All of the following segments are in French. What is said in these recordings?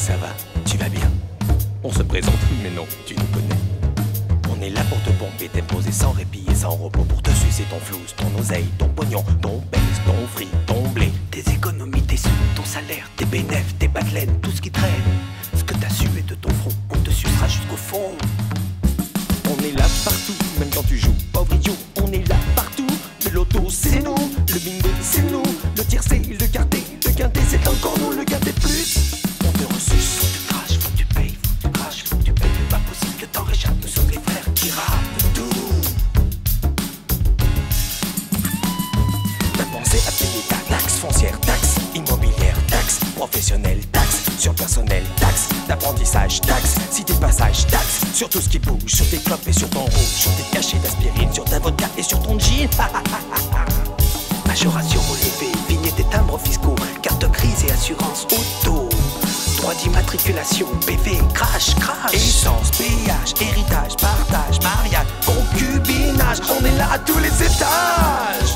Ça va, tu vas bien. On se présente, mais non, tu nous connais. On est là pour te pomper, t'imposer sans répit et sans repos. Pour te sucer ton flouze, ton oseille, ton pognon, ton baise, ton fric, ton blé. Tes économies, tes sous, ton salaire, tes bénéfices, tes bas de laine, tout ce qui traîne. Ce que t'as sué de ton front, on te sucera jusqu'au fond. On est là partout, même quand tu joues, pauvre idiot. On est là partout, le loto c'est nous, le bingo c'est nous, le tiercé, le quarté, le quintet c'est encore nous, le quintet plus. On te ressuce, faut que tu craches, faut que tu payes, faut que tu craches, faut que tu payes. C'est pas possible que t'en réchappes, nous sommes les frères qui rappent tout. T'as pensé à payer ta taxe foncière, taxe immobilière, taxe professionnelle, taxe sur personnel, taxe d'apprentissage, taxe cité de passage, taxe sur tout ce qui bouge, sur tes clopes et sur ton rouge, sur tes cachets d'aspirine, sur ta vodka et sur ton jean. Majoration relevée, vignette et timbres fiscaux, carte grise et assurance auto, droit d'immatriculation, PV, crash, essence, péage, héritage, partage, mariage, concubinage, on est là à tous les étages.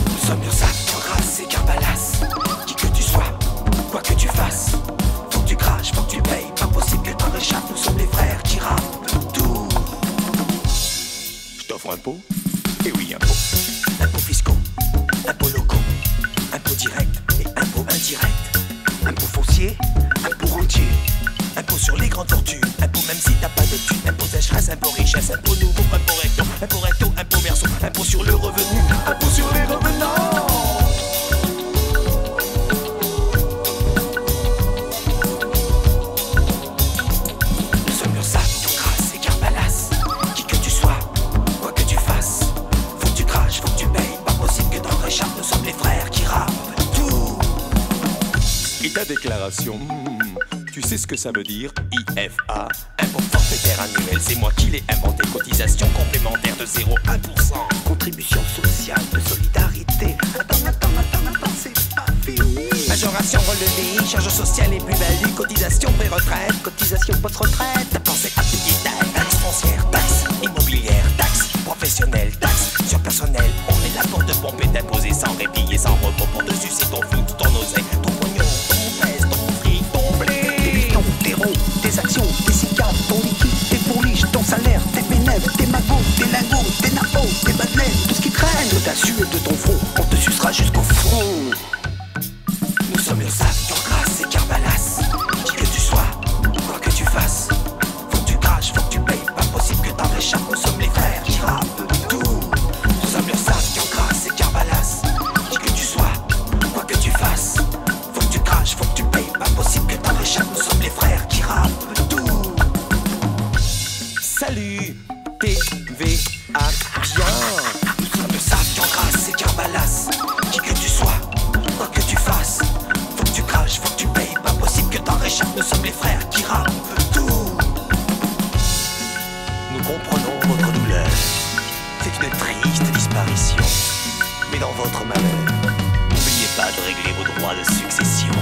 Nous sommes Ursac, Grasse et Carbalas, qui que tu sois, quoi que tu fasses, faut que tu craches, faut que tu payes, pas possible que t'en réchappes, nous sommes les frères qui rappent tout. Je t'offre un pot. Et oui, impôts. Impôts fiscaux, impôts locaux, impôts directs et impôts indirects. Impôts fonciers, impôts rentiers, impôts sur les grandes fortunes, impôts même si t'as pas de thunes, impôts sécheresse, impôts richesse, impôts nouveaux, impôts recto, impôts verso, impôts sur le revenu, impôts sur les revenants. Nous sommes Ursac, Grasse et Carbalas, qui que tu sois, quoi que tu fasses. Faut que tu payes, pas possible que t'en réchappes, nous sommes les frères qui rappent tout. Et ta déclaration, tu sais ce que ça veut dire? IFA, impôt forfaitaire annuel, c'est moi qui l'ai inventé. Cotisation complémentaire de 0,1%. Contribution sociale de solidarité. Attends, c'est pas fini. Majoration relevée, charge sociale et plus-value, cotisation pré-retraite, cotisation post-retraite. T'as pensé à payer ta taxe foncière, taxe immobilière, taxe professionnelle, taxe sur personnel. On est là pour te pomper, t'imposer sans répit et sans repos. Pour te sucer ton flou, ton oseille, ton pognon, ton baise, ton fric, ton blé. Tes bifetons, tes ronds, tes actions, tes cicatres, ton liquide, tes fourriches, ton salaire, tes bénéfices, tes magots, tes lingots, tes nappos, tes bas de laine, tout ce qui traîne. Que t'as sué de ton front, on te sucera jusqu'au front. Nous sommes Ursac, Grasse et Carbalas, qui que tu sois, quoi que tu fasses. Faut que tu craches, faut que tu payes, pas possible que t'en réchappes, nous sommes les frères qui rappent tout. Nous sommes Ursac, Grasse et Carbalas, qui que tu sois, quoi que tu fasses. Faut que tu craches, faut que tu payes, pas possible que t'en réchappes, nous sommes les frères qui rappent tout. Salut, TVA, bien. Nous sommes Ursac, Grasse et Carbalas, qui que tu sois, quoi que tu fasses. Faut que tu craches, faut que tu payes, pas possible que t'en réchappes, nous sommes les frères qui rappent tout. Nous comprenons votre douleur, c'est une triste disparition. Mais dans votre malheur, n'oubliez pas de régler vos droits de succession.